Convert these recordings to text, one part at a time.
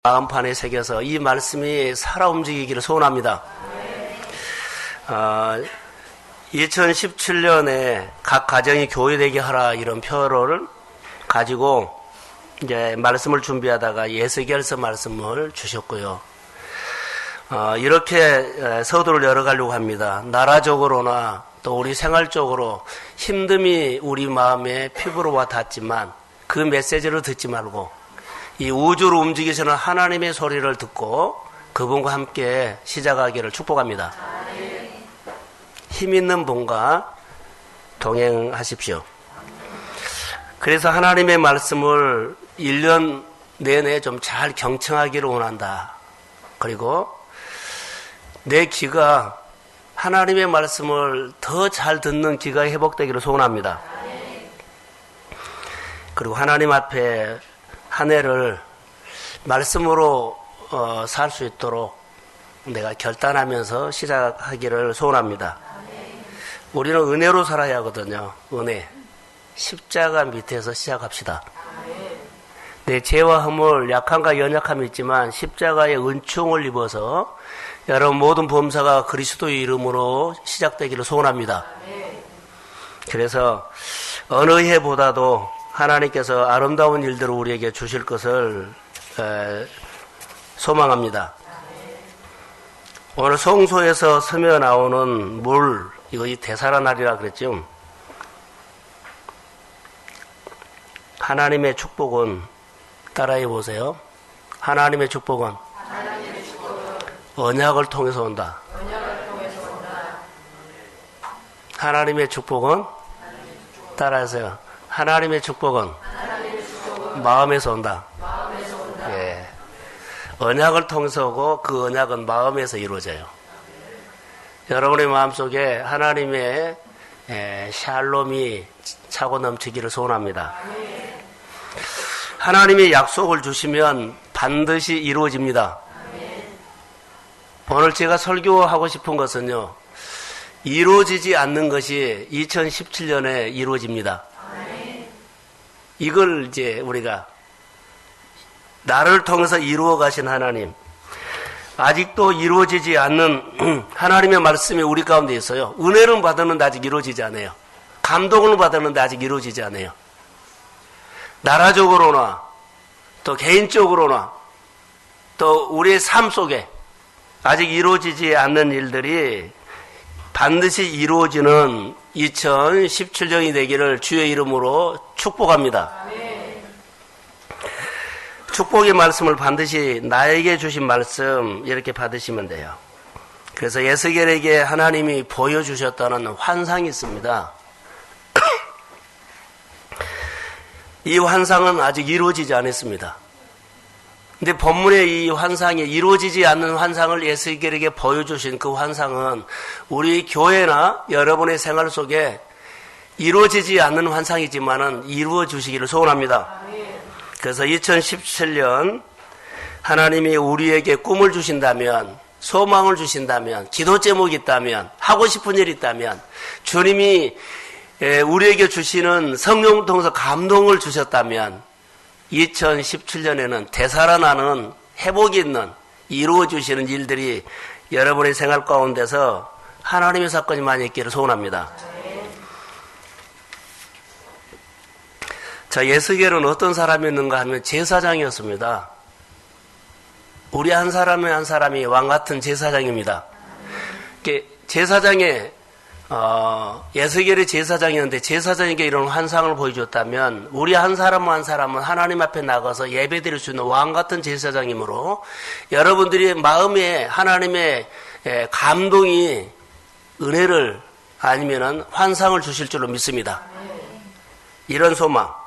마음판에 새겨서 이 말씀이 살아 움직이기를 소원합니다. 2017년에 각 가정이 교회되게 하라 이런 표를 가지고 이제 말씀을 준비하다가 예수결서 말씀을 주셨고요. 이렇게 서두를 열어가려고 합니다. 나라적으로나 또 우리 생활적으로 힘듦이 우리 마음에 피부로 와 닿지만 그 메시지를 듣지 말고 이 우주를 움직이시는 하나님의 소리를 듣고 그분과 함께 시작하기를 축복합니다. 힘 있는 분과 동행하십시오. 그래서 하나님의 말씀을 1년 내내 좀 잘 경청하기를 원한다. 그리고 내 귀가 하나님의 말씀을 더 잘 듣는 귀가 회복되기를 소원합니다. 그리고 하나님 앞에 한 해를 말씀으로 살 수 있도록 내가 결단하면서 시작하기를 소원합니다. 우리는 은혜로 살아야 하거든요. 은혜. 십자가 밑에서 시작합시다. 내 죄와 허물, 약함과 연약함이 있지만 십자가의 은총을 입어서 여러분 모든 범사가 그리스도의 이름으로 시작되기를 소원합니다. 그래서 어느 해보다도 하나님께서 아름다운 일들을 우리에게 주실 것을 소망합니다. 오늘 성소에서 스며 나오는 물, 이거 이 대사라날이라 그랬죠. 하나님의 축복은 따라해 보세요. 하나님의 축복은 언약을 통해서 온다. 하나님의 축복은 따라하세요. 하나님의 축복은 마음에서 온다. 예. 언약을 통해서 오고 그 언약은 마음에서 이루어져요. 여러분의 마음속에 하나님의 샬롬이 차고 넘치기를 소원합니다. 하나님의 약속을 주시면 반드시 이루어집니다. 오늘 제가 설교하고 싶은 것은요, 이루어지지 않는 것이 2017년에 이루어집니다. 이걸 이제 우리가 나를 통해서 이루어 가신 하나님, 아직도 이루어지지 않는 하나님의 말씀이 우리 가운데 있어요. 은혜는 받았는데 아직 이루어지지 않아요. 감동을 받았는데 아직 이루어지지 않아요. 나라적으로나 또 개인적으로나 또 우리의 삶 속에 아직 이루어지지 않는 일들이 반드시 이루어지는 2017년이 되기를 주의 이름으로 축복합니다. 축복의 말씀을 반드시 나에게 주신 말씀 이렇게 받으시면 돼요. 그래서 에스겔에게 하나님이 보여주셨다는 환상이 있습니다. 이 환상은 아직 이루어지지 않았습니다. 근데 본문의 이 환상이 이루어지지 않는 환상을 에스겔에게 보여주신 그 환상은 우리 교회나 여러분의 생활 속에 이루어지지 않는 환상이지만은 이루어 주시기를 소원합니다. 그래서 2017년 하나님이 우리에게 꿈을 주신다면, 소망을 주신다면, 기도 제목이 있다면, 하고 싶은 일이 있다면, 주님이 우리에게 주시는 성령을 통해서 감동을 주셨다면 2017년에는 되살아나는 회복이 있는 이루어 주시는 일들이 여러분의 생활 가운데서 하나님의 사건이 많이 있기를 소원합니다. 자, 에스겔은 어떤 사람이었는가 하면 제사장이었습니다. 우리 한 사람이 왕 같은 제사장입니다. 제사장의 에스겔의 제사장이었는데 제사장에게 이런 환상을 보여줬다면 우리 한 사람은 하나님 앞에 나가서 예배드릴 수 있는 왕 같은 제사장이므로 여러분들이 마음에 하나님의 감동이 은혜를 아니면은 환상을 주실 줄로 믿습니다. 이런 소망.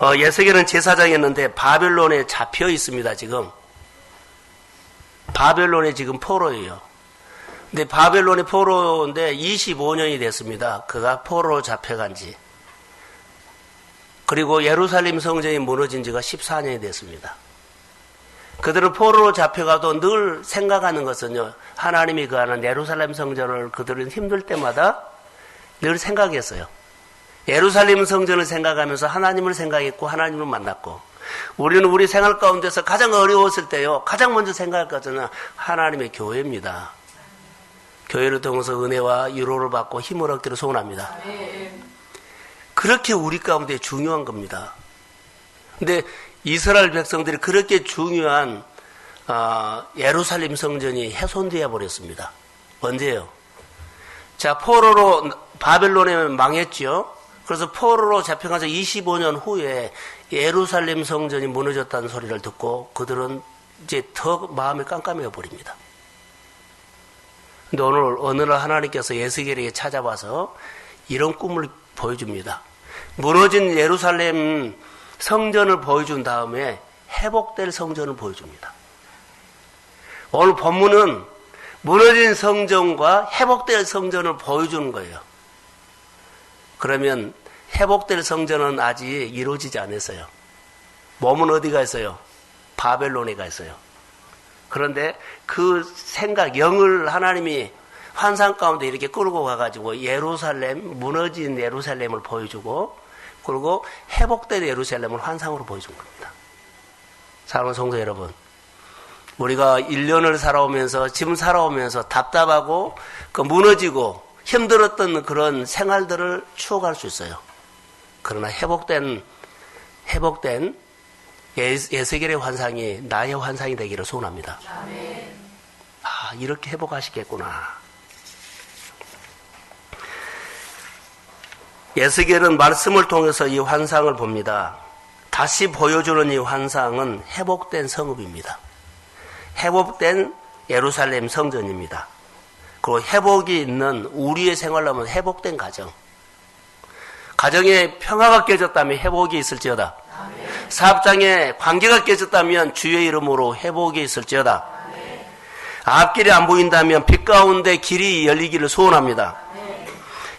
에스겔은 제사장이었는데 바벨론에 잡혀 있습니다. 지금 바벨론에 지금 포로예요. 근데 바벨론이 포로인데 25년이 됐습니다. 그가 포로로 잡혀간 지. 그리고 예루살렘 성전이 무너진 지가 14년이 됐습니다. 그들은 포로로 잡혀가도 늘 생각하는 것은요, 하나님이 거하는 예루살렘 성전을 그들은 힘들 때마다 늘 생각했어요. 예루살렘 성전을 생각하면서 하나님을 생각했고 하나님을 만났고, 우리는 우리 생활 가운데서 가장 어려웠을 때요, 가장 먼저 생각할 것은 하나님의 교회입니다. 교회를 통해서 은혜와 위로를 받고 힘을 얻기를 소원합니다. 그렇게 우리 가운데 중요한 겁니다. 근데 이스라엘 백성들이 그렇게 중요한 예루살렘 성전이 훼손되어 버렸습니다. 언제요? 자, 포로로 바벨론에 망했죠. 그래서 포로로 잡혀가서 25년 후에 예루살렘 성전이 무너졌다는 소리를 듣고 그들은 이제 더 마음이 깜깜해져 버립니다. 근데 오늘 어느 날 하나님께서 에스겔에게 찾아와서 이런 꿈을 보여줍니다. 무너진 예루살렘 성전을 보여준 다음에 회복될 성전을 보여줍니다. 오늘 본문은 무너진 성전과 회복될 성전을 보여주는 거예요. 그러면 회복될 성전은 아직 이루어지지 않았어요. 몸은 어디가 있어요? 바벨론에 가 있어요. 그런데 그 생각, 영을 하나님이 환상 가운데 이렇게 끌고 가가지고 예루살렘, 무너진 예루살렘을 보여주고, 그리고 회복된 예루살렘을 환상으로 보여준 겁니다. 사랑하는 성도 여러분, 우리가 1년을 살아오면서, 지금 살아오면서 답답하고, 무너지고, 힘들었던 그런 생활들을 추억할 수 있어요. 그러나 회복된 에스겔의 환상이 나의 환상이 되기를 소원합니다. 아, 이렇게 회복하시겠구나. 에스겔은 말씀을 통해서 이 환상을 봅니다. 다시 보여주는 이 환상은 회복된 성읍입니다. 회복된 예루살렘 성전입니다. 그리고 회복이 있는 우리의 생활하면 회복된 가정. 가정에 평화가 깨졌다면 회복이 있을지어다. 사업장에 관계가 깨졌다면 주의 이름으로 회복이 있을지어다. 앞길이 안 보인다면 빛 가운데 길이 열리기를 소원합니다.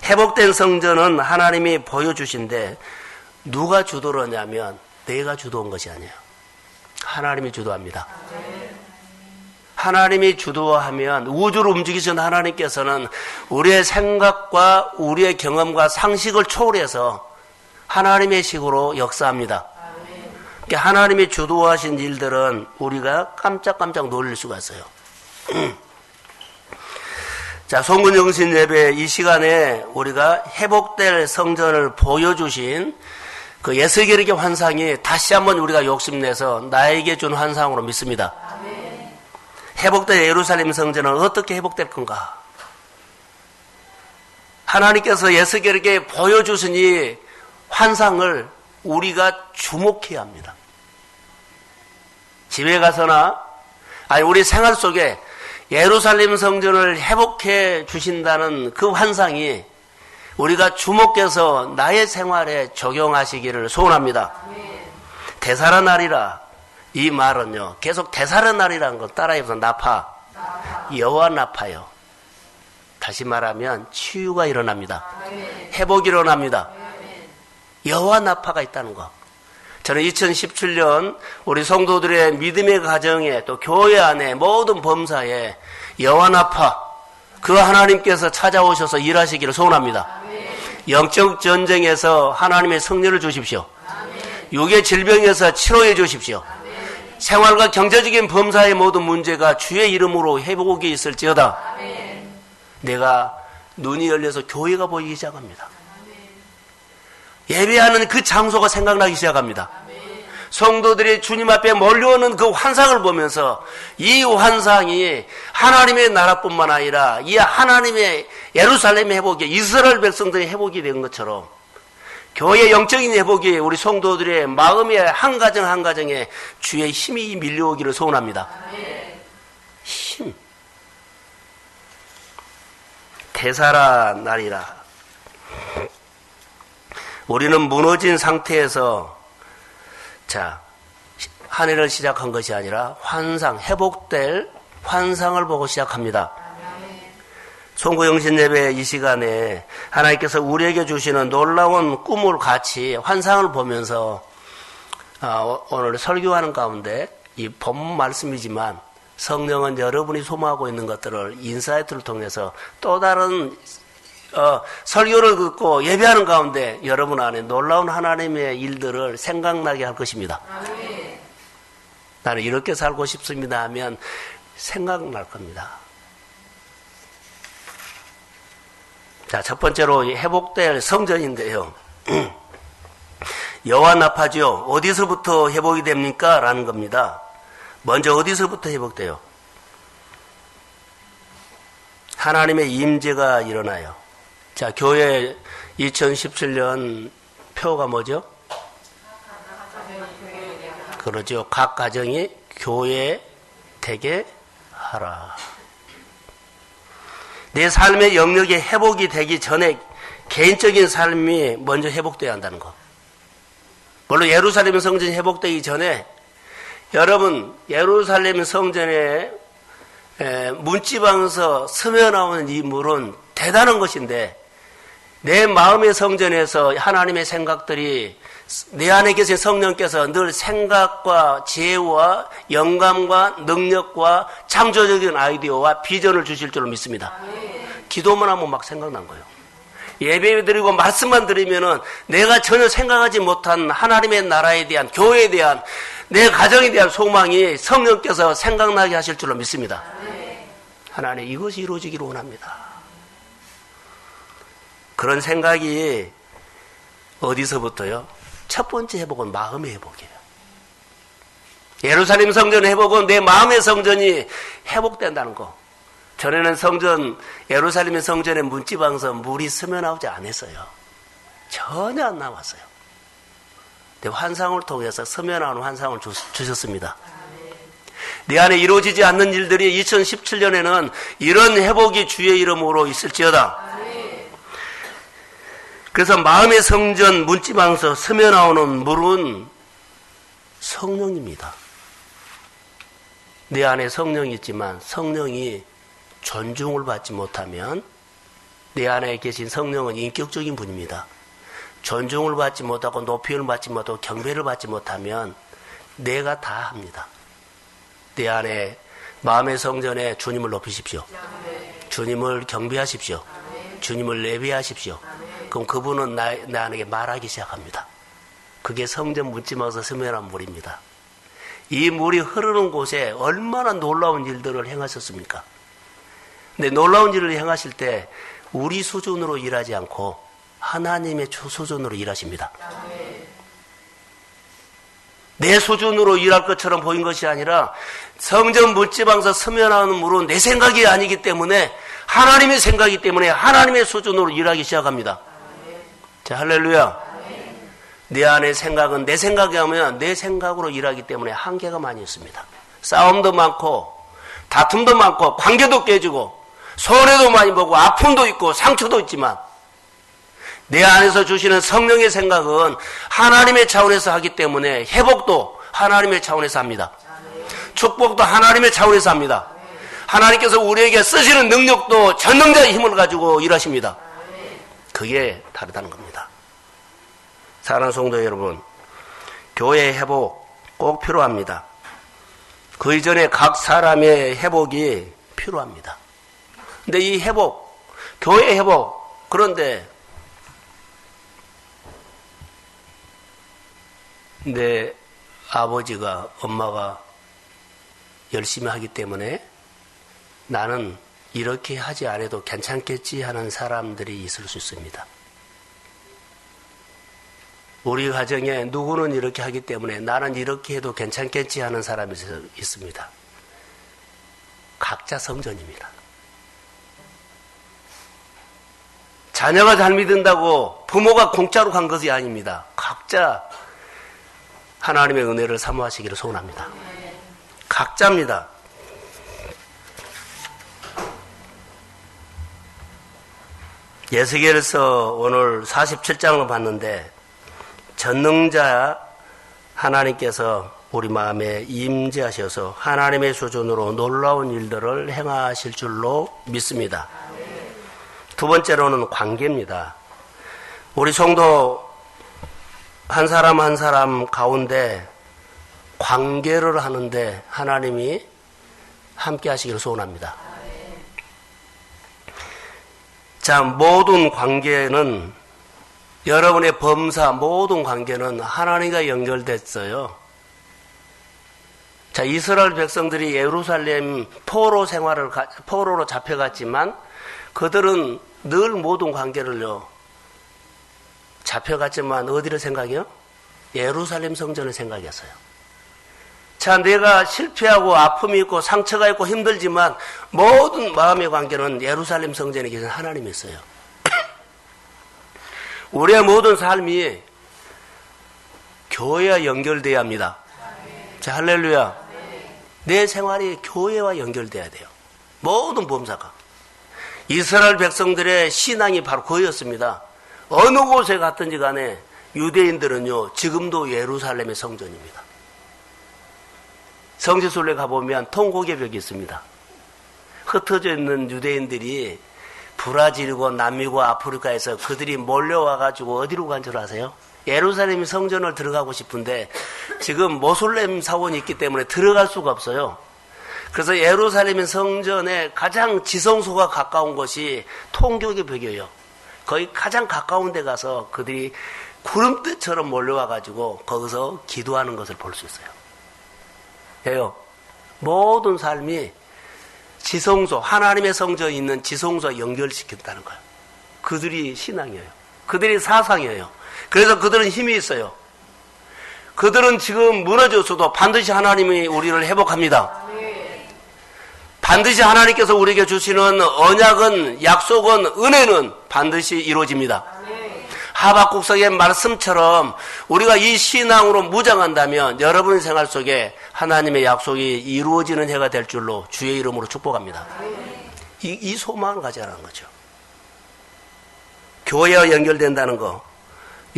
회복된 성전은 하나님이 보여주신데 누가 주도를 하냐면 내가 주도한 것이 아니에요. 하나님이 주도합니다. 하나님이 주도하면 우주를 움직이신 하나님께서는 우리의 생각과 우리의 경험과 상식을 초월해서 하나님의 식으로 역사합니다. 그러니까 하나님이 주도하신 일들은 우리가 깜짝깜짝 놀랄 수가 있어요. 자, 송근영신 예배 이 시간에 우리가 회복될 성전을 보여주신 그 에스겔에게 환상이 다시 한번 우리가 욕심내서 나에게 준 환상으로 믿습니다. 회복된 예루살렘 성전은 어떻게 회복될 건가? 하나님께서 에스겔에게 보여주신 이 환상을 우리가 주목해야 합니다. 집에 가서나 아니 우리 생활 속에 예루살렘 성전을 회복해 주신다는 그 환상이 우리가 주목해서 나의 생활에 적용하시기를 소원합니다. 되살아나리라. 이 말은요, 계속 되살아나리라는 거 따라해서 나파. 여호와 나파요. 다시 말하면 치유가 일어납니다. 회복이 일어납니다. 여호와 나파가 있다는 거. 저는 2017년 우리 성도들의 믿음의 가정에 또 교회 안에 모든 범사에 여호와 나파 그 하나님께서 찾아오셔서 일하시기를 소원합니다. 영적 전쟁에서 하나님의 승리를 주십시오. 육의 질병에서 치료해 주십시오. 생활과 경제적인 범사의 모든 문제가 주의 이름으로 회복이 있을지어다. 내가 눈이 열려서 교회가 보이기 시작합니다. 예배하는 그 장소가 생각나기 시작합니다. 성도들이 주님 앞에 몰려오는 그 환상을 보면서 이 환상이 하나님의 나라뿐만 아니라 이 하나님의 예루살렘 회복이 이스라엘 백성들의 회복이 된 것처럼 교회의 영적인 회복이 우리 성도들의 마음의 한 가정 한 가정에 주의 힘이 밀려오기를 소원합니다. 힘. 되살아나리라. 우리는 무너진 상태에서 한 해를 시작한 것이 아니라 환상, 회복될 환상을 보고 시작합니다. 송구영신 예배 이 시간에 하나님께서 우리에게 주시는 놀라운 꿈을 같이 환상을 보면서 오늘 설교하는 가운데 이 본 말씀이지만 성령은 여러분이 소모하고 있는 것들을 인사이트를 통해서 또 다른 설교를 듣고 예배하는 가운데 여러분 안에 놀라운 하나님의 일들을 생각나게 할 것입니다. 아멘. 나는 이렇게 살고 싶습니다 하면 생각날 겁니다. 자, 첫 번째로 회복될 성전인데요. 여호와 나파죠. 어디서부터 회복이 됩니까? 라는 겁니다. 먼저 어디서부터 회복돼요? 하나님의 임재가 일어나요. 자, 교회 2017년 표가 뭐죠? 그러죠. 각 가정이 교회 되게 하라. 내 삶의 영역이 회복이 되기 전에 개인적인 삶이 먼저 회복돼야 한다는 거. 물론 예루살렘 성전이 회복되기 전에 여러분 예루살렘 성전에 문지방에서 스며나오는 이 물은 대단한 것인데 내 마음의 성전에서 하나님의 생각들이 내 안에 계신 성령께서 늘 생각과 지혜와 영감과 능력과 창조적인 아이디어와 비전을 주실 줄로 믿습니다. 기도만 하면 막 생각난 거예요. 예배 드리고 말씀만 드리면은 내가 전혀 생각하지 못한 하나님의 나라에 대한 교회에 대한 내 가정에 대한 소망이 성령께서 생각나게 하실 줄로 믿습니다. 하나님 이것이 이루어지기를 원합니다. 그런 생각이 어디서부터요? 첫 번째 회복은 마음의 회복이에요. 예루살렘 성전 회복은 내 마음의 성전이 회복된다는 거. 전에는 성전, 예루살렘 성전의 문지방에서 물이 스며나오지 않았어요. 전혀 안 나왔어요. 근데 환상을 통해서 스며나오는 환상을 주셨습니다. 내 안에 이루어지지 않는 일들이 2017년에는 이런 회복이 주의 이름으로 있을지어다. 그래서 마음의 성전 문지방에서 스며나오는 물은 성령입니다. 내 안에 성령이 있지만 성령이 존중을 받지 못하면 내 안에 계신 성령은 인격적인 분입니다. 존중을 받지 못하고 높임을 받지 못하고 경배를 받지 못하면 내가 다 합니다. 내 안에 마음의 성전에 주님을 높이십시오. 주님을 경배하십시오. 주님을 예배하십시오. 그럼 그분은 내 안에 말하기 시작합니다. 그게 성전 문지방에서 스며난 물입니다. 이 물이 흐르는 곳에 얼마나 놀라운 일들을 행하셨습니까? 근데 놀라운 일을 행하실 때 우리 수준으로 일하지 않고 하나님의 수준으로 일하십니다. 내 수준으로 일할 것처럼 보인 것이 아니라 성전 문지방에서 스며나오는 물은 내 생각이 아니기 때문에 하나님의 생각이기 때문에 하나님의 수준으로 일하기 시작합니다. 자, 할렐루야. 내 안의 생각은 내 생각이 하면 내 생각으로 일하기 때문에 한계가 많이 있습니다. 싸움도 많고 다툼도 많고 관계도 깨지고 손해도 많이 보고 아픔도 있고 상처도 있지만 내 안에서 주시는 성령의 생각은 하나님의 차원에서 하기 때문에 회복도 하나님의 차원에서 합니다. 축복도 하나님의 차원에서 합니다. 하나님께서 우리에게 쓰시는 능력도 전능자의 힘을 가지고 일하십니다. 그게 다르다는 겁니다. 사랑하는 성도 여러분, 교회의 회복 꼭 필요합니다. 그 이전에 각 사람의 회복이 필요합니다. 근데 이 회복, 교회의 회복, 그런데 내 아버지가, 엄마가 열심히 하기 때문에 나는 이렇게 하지 않아도 괜찮겠지 하는 사람들이 있을 수 있습니다. 우리 가정에 누구는 이렇게 하기 때문에 나는 이렇게 해도 괜찮겠지 하는 사람이 있습니다. 각자 성전입니다. 자녀가 잘 믿는다고 부모가 공짜로 간 것이 아닙니다. 각자 하나님의 은혜를 사모하시기를 소원합니다. 각자입니다. 에스겔서 오늘 47장을 봤는데 전능자 하나님께서 우리 마음에 임재하셔서 하나님의 수준으로 놀라운 일들을 행하실 줄로 믿습니다. 두 번째로는 관계입니다. 우리 성도 한 사람 한 사람 가운데 관계를 하는데 하나님이 함께 하시기를 소원합니다. 자, 모든 관계는 여러분의 범사 모든 관계는 하나님과 연결됐어요. 자, 이스라엘 백성들이 예루살렘 포로로 잡혀갔지만 그들은 늘 모든 관계를요, 잡혀갔지만 어디를 생각해요? 예루살렘 성전을 생각했어요. 자, 내가 실패하고 아픔이 있고 상처가 있고 힘들지만 모든 마음의 관계는 예루살렘 성전에 계신 하나님이 있어요. 우리의 모든 삶이 교회와 연결돼야 합니다. 자, 할렐루야. 내 생활이 교회와 연결돼야 돼요. 모든 범사가. 이스라엘 백성들의 신앙이 바로 그였습니다. 어느 곳에 갔든지 간에 유대인들은요, 지금도 예루살렘의 성전입니다. 성지순례 가보면 통곡의 벽이 있습니다. 흩어져 있는 유대인들이 브라질이고 남미고 아프리카에서 그들이 몰려와가지고 어디로 간 줄 아세요? 예루살렘 성전을 들어가고 싶은데 지금 모슬렘 사원이 있기 때문에 들어갈 수가 없어요. 그래서 예루살렘 성전에 가장 지성소가 가까운 것이 통곡의 벽이에요. 거의 가장 가까운 데 가서 그들이 구름대처럼 몰려와가지고 거기서 기도하는 것을 볼 수 있어요. 예요. 모든 삶이 지성소, 하나님의 성전에 있는 지성소와 연결시킨다는 거예요. 그들이 신앙이에요. 그들이 사상이에요. 그래서 그들은 힘이 있어요. 그들은 지금 무너졌어도 반드시 하나님이 우리를 회복합니다. 반드시 하나님께서 우리에게 주시는 언약은, 약속은, 은혜는 반드시 이루어집니다. 하박국서의 말씀처럼 우리가 이 신앙으로 무장한다면 여러분의 생활 속에 하나님의 약속이 이루어지는 해가 될 줄로 주의 이름으로 축복합니다. 이 소망을 가져라는 거죠. 교회와 연결된다는 거.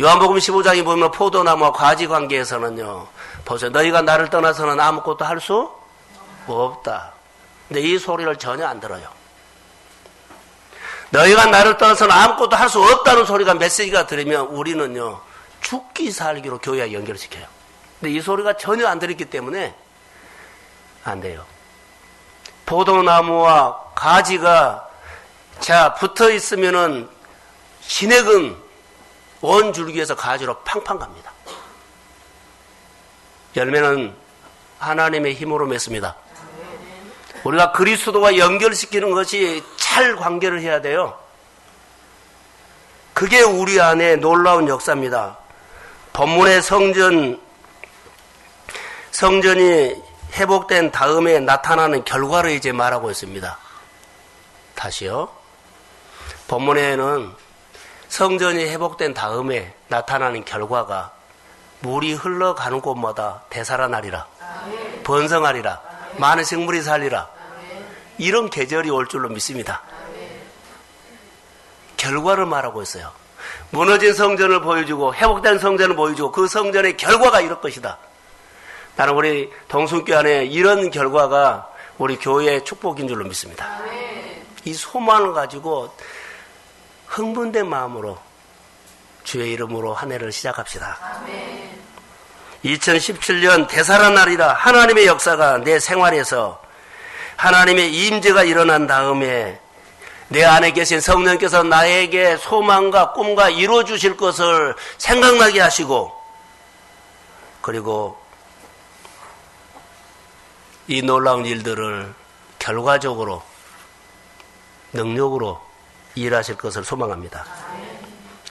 요한복음 15장에 보면 포도나무와 가지 관계에서는요, 보세요. 너희가 나를 떠나서는 아무것도 할 수 없다. 근데 이 소리를 전혀 안 들어요. 너희가 나를 떠나서는 아무것도 할 수 없다는 소리가 메시지가 들으면 우리는요, 죽기 살기로 교회와 연결시켜요. 근데 이 소리가 전혀 안 들었기 때문에 안 돼요. 포도나무와 가지가 붙어 있으면은 진액은 원 줄기에서 가지로 팡팡 갑니다. 열매는 하나님의 힘으로 맺습니다. 우리가 그리스도와 연결시키는 것이 잘 관계를 해야 돼요. 그게 우리 안에 놀라운 역사입니다. 본문의 성전이 회복된 다음에 나타나는 결과를 이제 말하고 있습니다. 다시요. 본문에는 성전이 회복된 다음에 나타나는 결과가 물이 흘러가는 곳마다 되살아나리라, 번성하리라, 많은 생물이 살리라, 이런 계절이 올 줄로 믿습니다. 결과를 말하고 있어요. 무너진 성전을 보여주고 회복된 성전을 보여주고 그 성전의 결과가 이럴 것이다. 나는 우리 동순교회 안에 이런 결과가 우리 교회의 축복인 줄로 믿습니다. 이 소망을 가지고 흥분된 마음으로 주의 이름으로 한 해를 시작합시다. 2017년 되살아나리라. 하나님의 역사가 내 생활에서 하나님의 임재가 일어난 다음에 내 안에 계신 성령께서 나에게 소망과 꿈과 이루어 주실 것을 생각나게 하시고, 그리고 이 놀라운 일들을 결과적으로 능력으로 일하실 것을 소망합니다.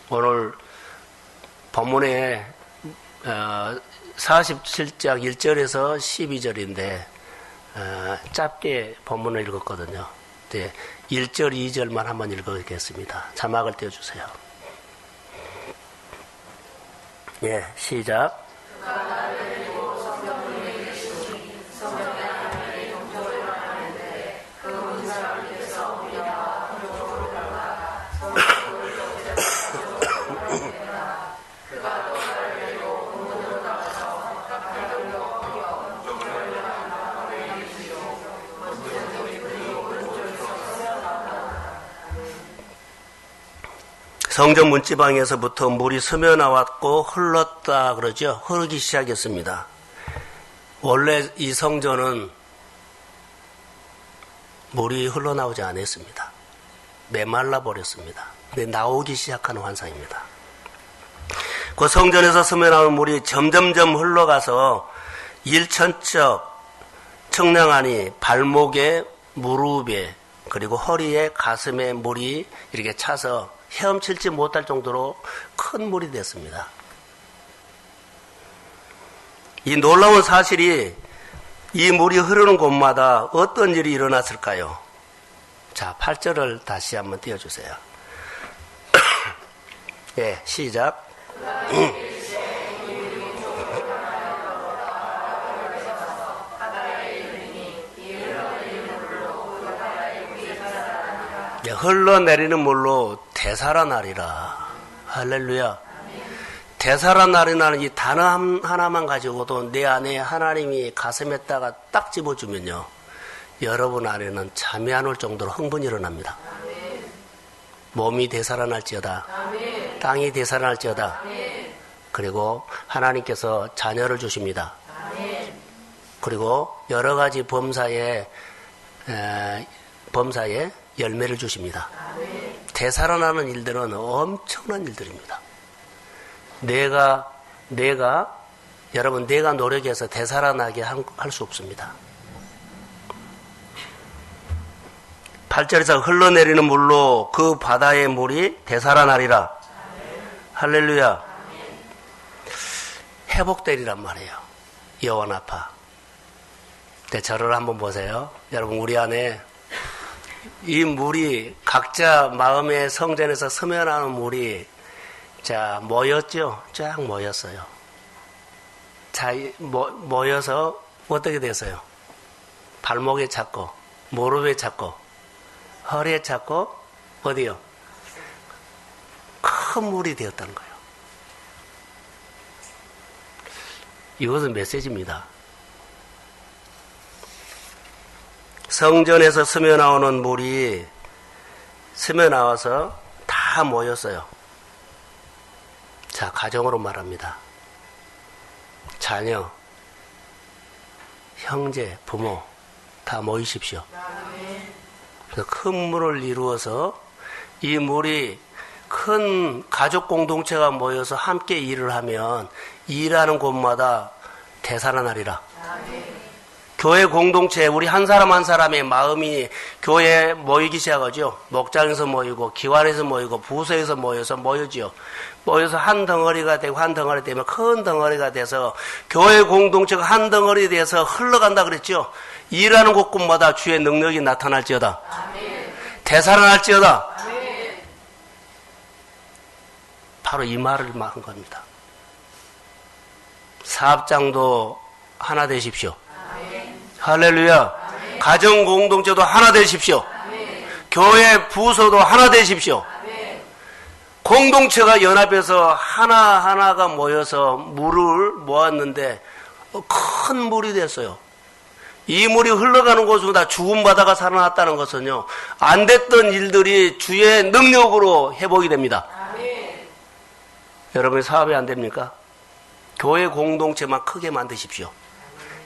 오늘 본문에 47장 1절에서 12절인데 짧게 본문을 읽었거든요. 1절, 2절만 한번 읽어보겠습니다. 자막을 띄워주세요. 예, 시작. 성전 문지방에서부터 물이 스며 나왔고 흘렀다 그러죠. 흐르기 시작했습니다. 원래 이 성전은 물이 흘러나오지 않았습니다. 메말라 버렸습니다. 근데 나오기 시작하는 환상입니다. 그 성전에서 스며 나오는 물이 점점점 흘러가서 일천척 청량하니 발목에 무릎에 그리고 허리에 가슴에 물이 이렇게 차서 헤엄칠지 못할 정도로 큰 물이 됐습니다. 이 놀라운 사실이 이 물이 흐르는 곳마다 어떤 일이 일어났을까요? 자, 8절을 다시 한번 띄워주세요. 예, 시작. 예, 흘러내리는 물로 되살아나리라. 할렐루야. 되살아나리라는 이 단어 하나만 가지고도 내 안에 하나님이 가슴에다가 딱 집어주면요, 여러분 안에는 잠이 안 올 정도로 흥분이 일어납니다. 몸이 되살아날지어다. 땅이 되살아날지어다. 그리고 하나님께서 자녀를 주십니다. 그리고 여러 가지 범사에 열매를 주십니다. 되살아나는 일들은 엄청난 일들입니다. 여러분, 내가 노력해서 되살아나게 할 수 없습니다. 8절에서 흘러내리는 물로 그 바다의 물이 되살아나리라. 할렐루야. 회복되리란 말이에요. 여호와나파. 저를 한번 보세요. 여러분, 우리 안에 이 물이 각자 마음의 성전에서 스며나는 물이 자 모였죠. 쫙 모였어요. 자 모여서 어떻게 됐어요? 발목에 찼고 무릎에 찼고 허리에 찼고 어디요? 큰 물이 되었다는 거예요. 이것은 메시지입니다. 성전에서 스며나오는 물이 스며나와서 다 모였어요. 자, 가정으로 말합니다. 자녀, 형제, 부모 다 모이십시오. 그래서 큰 물을 이루어서 이 물이 큰 가족 공동체가 모여서 함께 일을 하면 일하는 곳마다 되살아나리라. 교회 공동체, 우리 한 사람 한 사람의 마음이 교회에 모이기 시작하죠. 목장에서 모이고, 기관에서 모이고, 부서에서 모여서 모여서 한 덩어리가 되고, 한 덩어리 되면 큰 덩어리가 돼서, 교회 공동체가 한 덩어리 돼서 흘러간다 그랬죠. 일하는 곳곳마다 주의 능력이 나타날지어다. 아멘. 되살아날지어다. 아멘. 바로 이 말을 한 겁니다. 사업장도 하나 되십시오. 할렐루야. 아멘. 가정 공동체도 하나 되십시오. 아멘. 교회 부서도 하나 되십시오. 아멘. 공동체가 연합해서 하나하나가 모여서 물을 모았는데 큰 물이 됐어요. 이 물이 흘러가는 곳마다 죽은 바다가 살아났다는 것은요, 안 됐던 일들이 주의 능력으로 회복이 됩니다. 아멘. 여러분의 사업이 안 됩니까? 교회 공동체만 크게 만드십시오.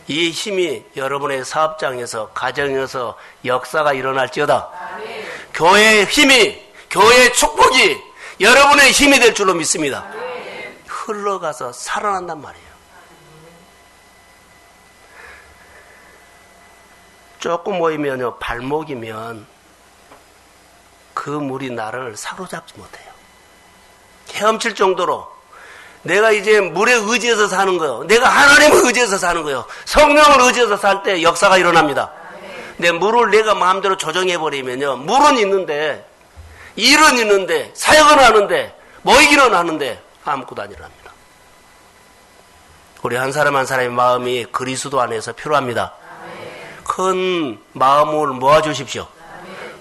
이 힘이 여러분의 사업장에서, 가정에서 역사가 일어날지어다. 아멘. 교회의 힘이, 교회의 축복이 여러분의 힘이 될 줄로 믿습니다. 아멘. 흘러가서 살아난단 말이에요. 조금 모이면요, 발목이면 그 물이 나를 사로잡지 못해요. 헤엄칠 정도로 내가 이제 물에 의지해서 사는 거예요. 내가 하나님을 의지해서 사는 거예요. 성령을 의지해서 살 때 역사가 일어납니다. 근데 물을 내가 마음대로 조정해버리면요, 물은 있는데, 일은 있는데, 사역은 하는데, 모이기는 하는데 아무것도 안 일어납니다. 우리 한 사람 한 사람의 마음이 그리스도 안에서 필요합니다. 큰 마음을 모아주십시오.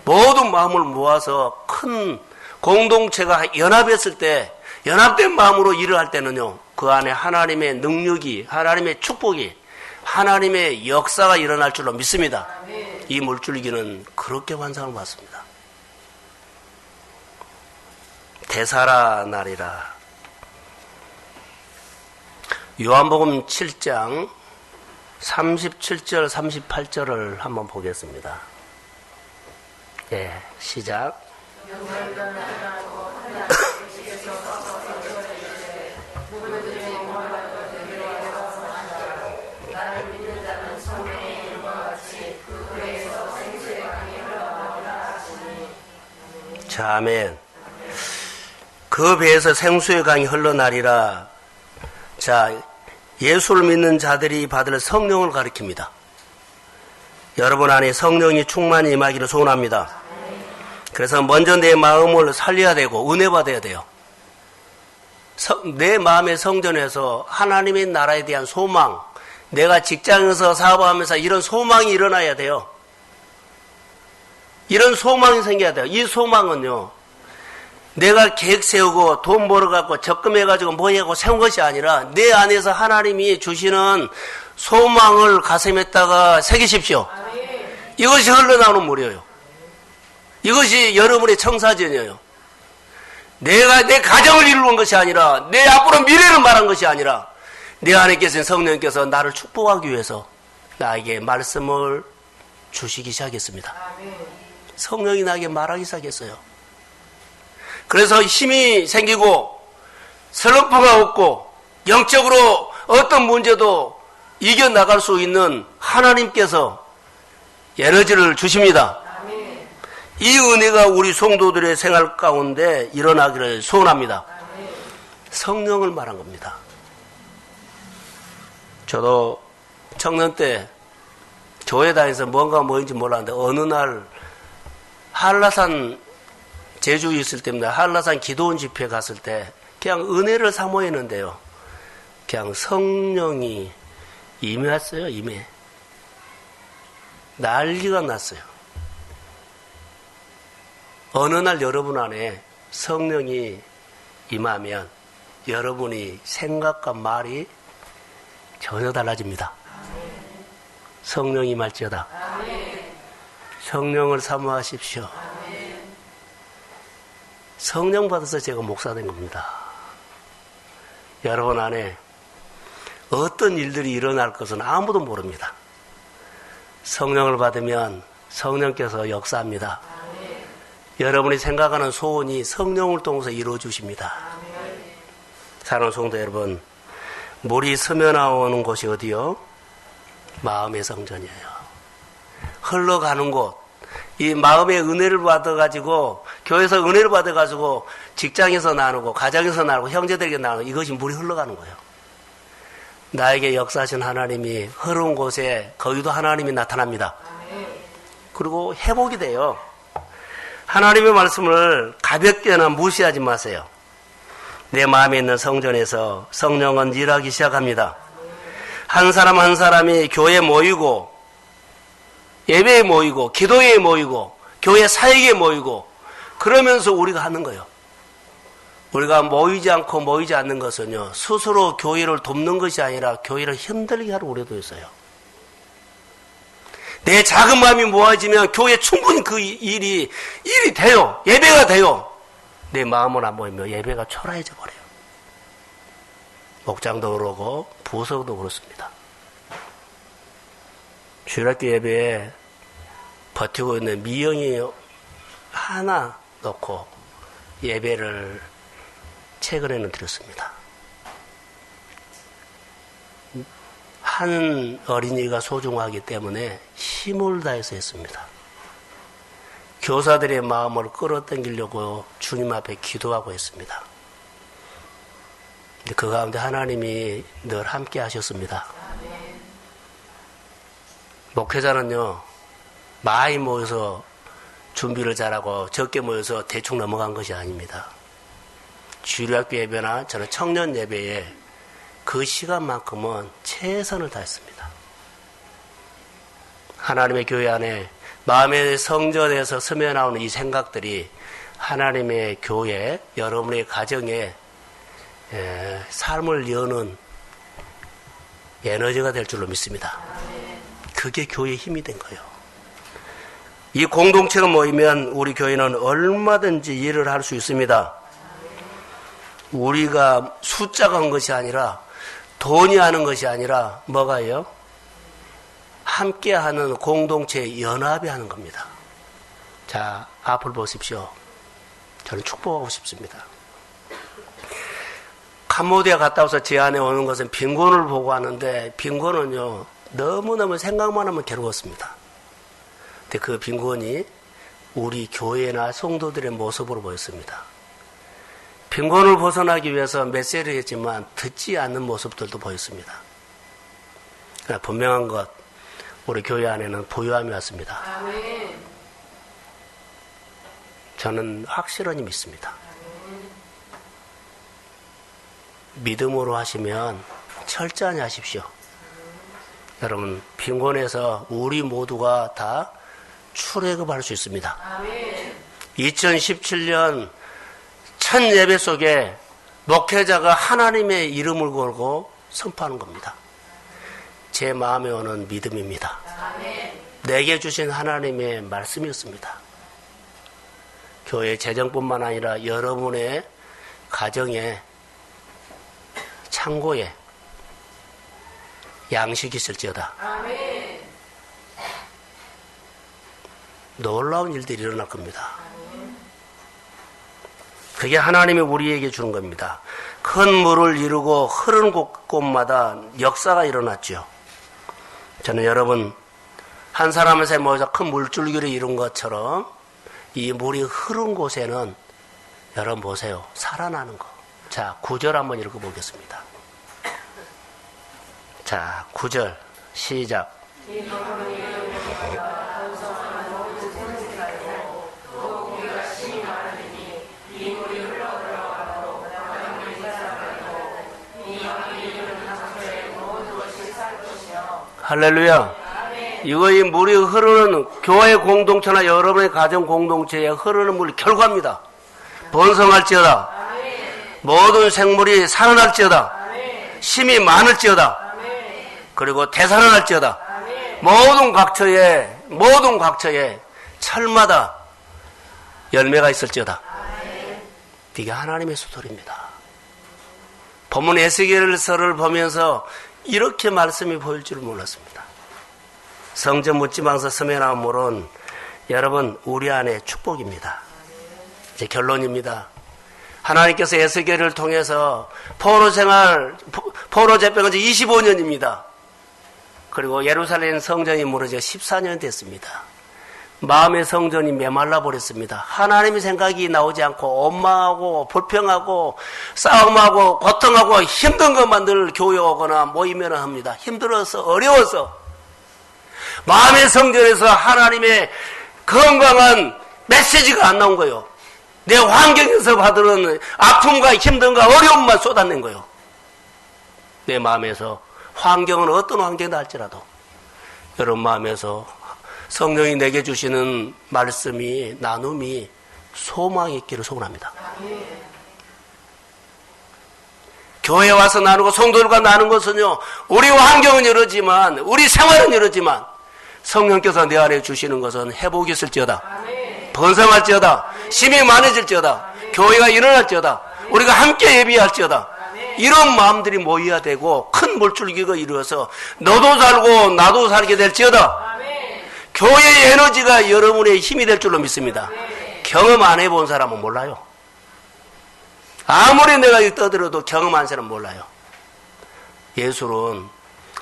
모든 마음을 모아서 큰 공동체가 연합했을 때, 연합된 마음으로 일을 할 때는요, 그 안에 하나님의 능력이, 하나님의 축복이, 하나님의 역사가 일어날 줄로 믿습니다. 이 물줄기는 그렇게 환상을 받습니다. 되살아나리라. 요한복음 7장 37절, 38절을 한번 보겠습니다. 예, 시작. 자, 아멘. 그 배에서 생수의 강이 흘러나리라. 자, 예수를 믿는 자들이 받을 성령을 가리킵니다. 여러분 안에 성령이 충만히 임하기를 소원합니다. 그래서 먼저 내 마음을 살려야 되고 은혜 받아야 돼요. 내 마음의 성전에서 하나님의 나라에 대한 소망, 내가 직장에서 사업하면서 이런 소망이 일어나야 돼요. 이런 소망이 생겨야 돼요. 이 소망은요, 내가 계획 세우고 돈 벌어갖고 적금해가지고 뭐하고 세운 것이 아니라 내 안에서 하나님이 주시는 소망을 가슴에다가 새기십시오. 이것이 흘러나오는 물이에요. 이것이 여러분의 청사전이에요. 내가 내 가정을 이루는 것이 아니라 내 앞으로 미래를 말한 것이 아니라 내 안에 계신 성령께서 나를 축복하기 위해서 나에게 말씀을 주시기 시작했습니다. 성령이 나에게 말하기 시작했어요. 그래서 힘이 생기고 슬럼프가 없고 영적으로 어떤 문제도 이겨나갈 수 있는 하나님께서 에너지를 주십니다. 이 은혜가 우리 성도들의 생활 가운데 일어나기를 소원합니다. 성령을 말한 겁니다. 저도 청년 때 교회 다니면서 뭔가 뭐인지 몰랐는데 어느 날 한라산 제주에 있을 때입니다. 한라산 기도원 집회 갔을 때 그냥 은혜를 사모했는데요. 그냥 성령이 임했어요. 임해. 난리가 났어요. 어느 날 여러분 안에 성령이 임하면 여러분이 생각과 말이 전혀 달라집니다. 성령이 임할지어다. 성령을 사모하십시오. 성령 받아서 제가 목사 된 겁니다. 여러분 안에 어떤 일들이 일어날 것은 아무도 모릅니다. 성령을 받으면 성령께서 역사합니다. 여러분이 생각하는 소원이 성령을 통해서 이루어주십니다. 사랑하는 성도 여러분, 물이 스며나오는 곳이 어디요? 마음의 성전이에요. 흘러가는 곳, 이 마음의 은혜를 받아가지고 교회에서 은혜를 받아가지고 직장에서 나누고 가정에서 나누고 형제들에게 나누고 이것이 물이 흘러가는 거예요. 나에게 역사하신 하나님이 흐르는 곳에 거기도 하나님이 나타납니다. 그리고 회복이 돼요. 하나님의 말씀을 가볍게나 무시하지 마세요. 내 마음에 있는 성전에서 성령은 일하기 시작합니다. 한 사람 한 사람이 교회에 모이고 예배에 모이고 기도에 모이고 교회 사역에 모이고 그러면서 우리가 하는 거예요. 우리가 모이지 않고 모이지 않는 것은요, 스스로 교회를 돕는 것이 아니라 교회를 힘들게 하러 우려도 있어요. 내 작은 마음이 모아지면 교회에 충분히 그 일이 돼요. 예배가 돼요. 내 마음을 안 모이면 예배가 초라해져 버려요. 목장도 그러고 부석도 그렇습니다. 주일학교 예배에 버티고 있는 미영이 하나 놓고 예배를 최근에는 드렸습니다. 한 어린이가 소중하기 때문에 힘을 다해서 했습니다. 교사들의 마음을 끌어당기려고 주님 앞에 기도하고 했습니다. 근데 그 가운데 하나님이 늘 함께 하셨습니다. 목회자는요, 많이 모여서 준비를 잘하고 적게 모여서 대충 넘어간 것이 아닙니다. 주일학교 예배나 저는 청년 예배에 그 시간만큼은 최선을 다했습니다. 하나님의 교회 안에 마음의 성전에서 스며나오는 이 생각들이 하나님의 교회, 여러분의 가정에 삶을 여는 에너지가 될 줄로 믿습니다. 그게 교회의 힘이 된 거예요. 이 공동체가 모이면 우리 교회는 얼마든지 일을 할 수 있습니다. 우리가 숫자가 한 것이 아니라 돈이 하는 것이 아니라 뭐가요? 함께하는 공동체의 연합이 하는 겁니다. 자, 앞을 보십시오. 저는 축복하고 싶습니다. 캄보디아 갔다 와서 제 안에 오는 것은 빈곤을 보고 하는데 빈곤은요 너무너무 생각만 하면 괴로웠습니다. 근데 그 빈곤이 우리 교회나 성도들의 모습으로 보였습니다. 빈곤을 벗어나기 위해서 메시지를 했지만 듣지 않는 모습들도 보였습니다. 그러나 분명한 것, 우리 교회 안에는 부유함이 왔습니다. 아멘. 저는 확실하게 믿습니다. 믿음으로 하시면 철저히 하십시오. 여러분, 빈곤에서 우리 모두가 다 출애굽할 수 있습니다. 아멘. 2017년 첫 예배 속에 목회자가 하나님의 이름을 걸고 선포하는 겁니다. 제 마음에 오는 믿음입니다. 아멘. 내게 주신 하나님의 말씀이었습니다. 교회 재정뿐만 아니라 여러분의 가정에, 창고에 양식이 있을지어다. 아멘. 놀라운 일들이 일어날 겁니다. 그게 하나님이 우리에게 주는 겁니다. 큰 물을 이루고 흐르는 곳마다 역사가 일어났죠. 저는 여러분, 한 사람의 삶에 모여서 큰 물줄기를 이룬 것처럼 이 물이 흐른 곳에는 여러분 보세요. 살아나는 거. 자, 9절 한번 읽어보겠습니다. 자, 9절 시작. 할렐루야. 이거 이 물이 흐르는 교회 공동체나 여러분의 가정 공동체에 흐르는 물이 결과입니다. 번성할지어다. 모든 생물이 살아날지어다. 힘이 많을지어다. 그리고 대살아날지어다. 모든 각처에 철마다 열매가 있을지어다. 이게 하나님의 소설입니다. 본문 에스겔서를 보면서 이렇게 말씀이 보일 줄 몰랐습니다. 성전 묻지방서 섬에 나온 물은 여러분 우리 안에 축복입니다. 이제 결론입니다. 하나님께서 에스겔을 통해서 포로 제병한 지 25년입니다. 그리고 예루살렘 성전이 무너져 14년 됐습니다. 마음의 성전이 메말라 버렸습니다. 하나님의 생각이 나오지 않고 원망하고 불평하고 싸움하고 고통하고 힘든 것만 늘 교회 오거나 모이면 합니다. 힘들어서 어려워서 마음의 성전에서 하나님의 건강한 메시지가 안 나온 거예요. 내 환경에서 받는 아픔과 힘든가 어려움만 쏟아낸 거예요. 내 마음에서 환경은 어떤 환경이다 할지라도 여러분 마음에서 성령이 내게 주시는 말씀이 나눔이 소망이 있기를 소원합니다. 교회에 와서 나누고 성도들과 나누는 것은요, 우리 환경은 이러지만 우리 생활은 이러지만 성령께서 내 안에 주시는 것은 회복이 있을지어다. 번성할지어다. 힘이 많아질지어다. 교회가 일어날지어다. 우리가 함께 예비할지어다. 이런 마음들이 모여야 되고 큰 물줄기가 이루어서 너도 살고 나도 살게 될지어다. 교회의 에너지가 여러분의 힘이 될 줄로 믿습니다. 경험 안 해본 사람은 몰라요. 아무리 내가 떠들어도 경험 안 사람은 몰라요. 예술은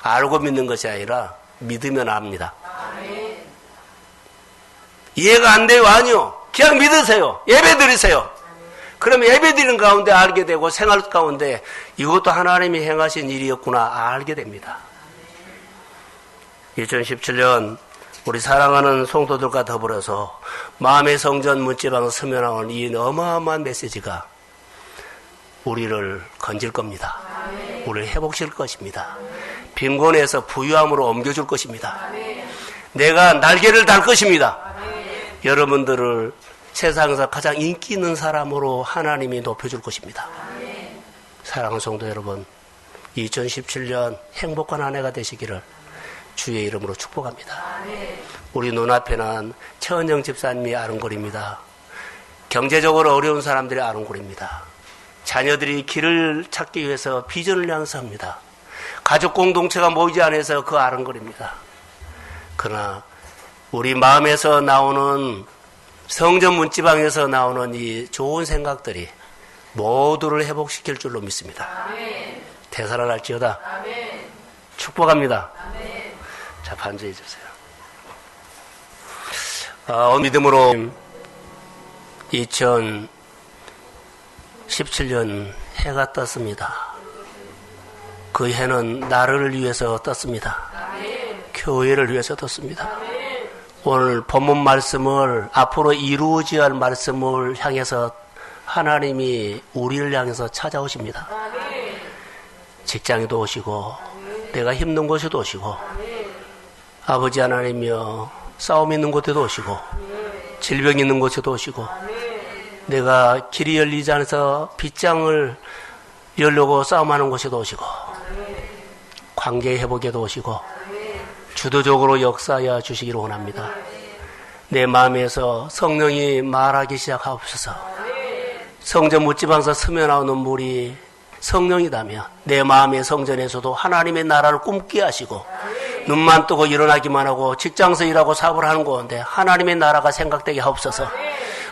알고 믿는 것이 아니라 믿으면 압니다. 이해가 안 돼요? 아니요. 그냥 믿으세요. 예배 드리세요. 그러면 예배 드리는 가운데 알게 되고 생활 가운데 이것도 하나님이 행하신 일이었구나 알게 됩니다. 2017년 우리 사랑하는 성도들과 더불어서 마음의 성전 문지방에 서며 나온 이 어마어마한 메시지가 우리를 건질 겁니다. 우리를 회복시킬 것입니다. 빈곤에서 부유함으로 옮겨줄 것입니다. 내가 날개를 달 것입니다. 여러분들을 세상에서 가장 인기 있는 사람으로 하나님이 높여줄 것입니다. 사랑하는 성도 여러분, 2017년 행복한 한 해가 되시기를 주의 이름으로 축복합니다. 우리 눈앞에는 최은정 집사님이 아른거립니다. 경제적으로 어려운 사람들이 아른거립니다. 자녀들이 길을 찾기 위해서 비전을 향해서합니다. 가족 공동체가 모이지 않아서 그 아른거립니다. 그러나 우리 마음에서 나오는 성전 문지방에서 나오는 이 좋은 생각들이 모두를 회복시킬 줄로 믿습니다. 되살아날지어다. 축복합니다. 자, 반주해 주세요. 믿음으로 2017년 해가 떴습니다. 그 해는 나를 위해서 떴습니다. 교회를 위해서 떴습니다. 오늘 본문 말씀을 앞으로 이루어져야 할 말씀을 향해서 하나님이 우리를 향해서 찾아오십니다. 직장에도 오시고 내가 힘든 곳에도 오시고 아버지 하나님이여 싸움 있는 곳에도 오시고 질병 있는 곳에도 오시고 내가 길이 열리지 않아서 빗장을 열려고 싸움하는 곳에도 오시고 관계 회복에도 오시고 주도적으로 역사하여 주시기를 원합니다. 내 마음에서 성령이 말하기 시작하옵소서. 성전 묻지방서 스며나오는 물이 성령이다면 내 마음의 성전에서도 하나님의 나라를 꿈꾸게 하시고 눈만 뜨고 일어나기만 하고 직장에서 일하고 사업을 하는 가운데 하나님의 나라가 생각되게 하옵소서.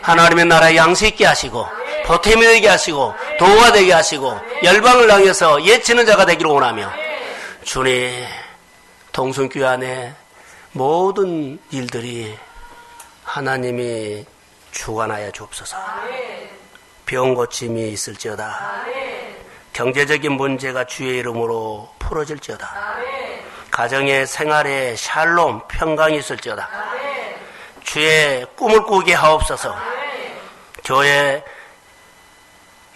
하나님의 나라에 양식 있게 하시고 보탬이 되게 하시고 도구가 되게 하시고 열방을 향해서 예치는 자가 되기를 원하며 주님 동순교회 안에 모든 일들이 하나님이 주관하여 주옵소서. 병 고침이 있을지어다. 경제적인 문제가 주의 이름으로 풀어질지어다. 가정의 생활에 샬롬 평강이 있을지어다. 주의 꿈을 꾸게 하옵소서. 교회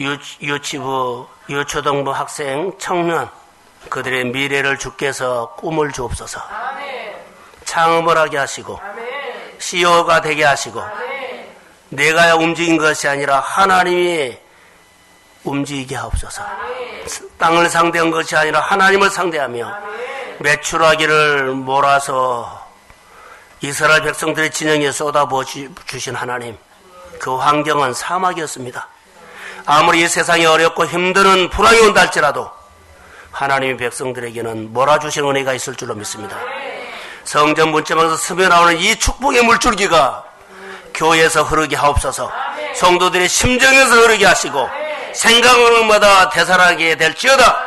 유치부 유초등부 학생 청년 그들의 미래를 주께서 꿈을 주옵소서. 창업을 하게 하시고 CEO가 되게 하시고 내가 움직인 것이 아니라 하나님이 움직이게 하옵소서. 땅을 상대한 것이 아니라 하나님을 상대하며 매출하기를 몰아서 이스라엘 백성들의 진영에 쏟아부어 주신 하나님, 그 환경은 사막이었습니다. 아무리 이 세상이 어렵고 힘든 불황이 온다 할지라도 하나님의 백성들에게는 몰아주신 은혜가 있을 줄로 믿습니다. 성전 문지방에서 스며나오는 이 축복의 물줄기가 교회에서 흐르게 하옵소서. 성도들의 심정에서 흐르게 하시고 생각하는마다 되살아나게 될지어다.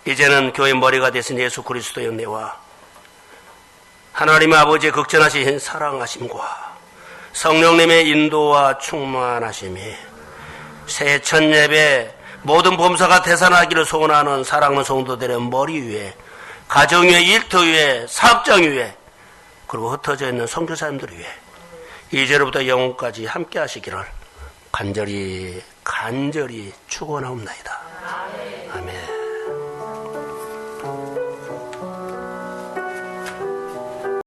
이제는 교회 머리가 되신 예수 그리스도의 은혜와 하나님의 아버지의 극전하신 사랑하심과 성령님의 인도와 충만하심이 새 첫 예배 모든 범사가 되살아나기를 소원하는 사랑하는 성도들의 머리 위에 가정 위에 일터 위에 사업장 위에 그리고 흩어져 있는 선교사님들 위에 이제로부터 영원까지 함께 하시기를 간절히 축원하옵나이다.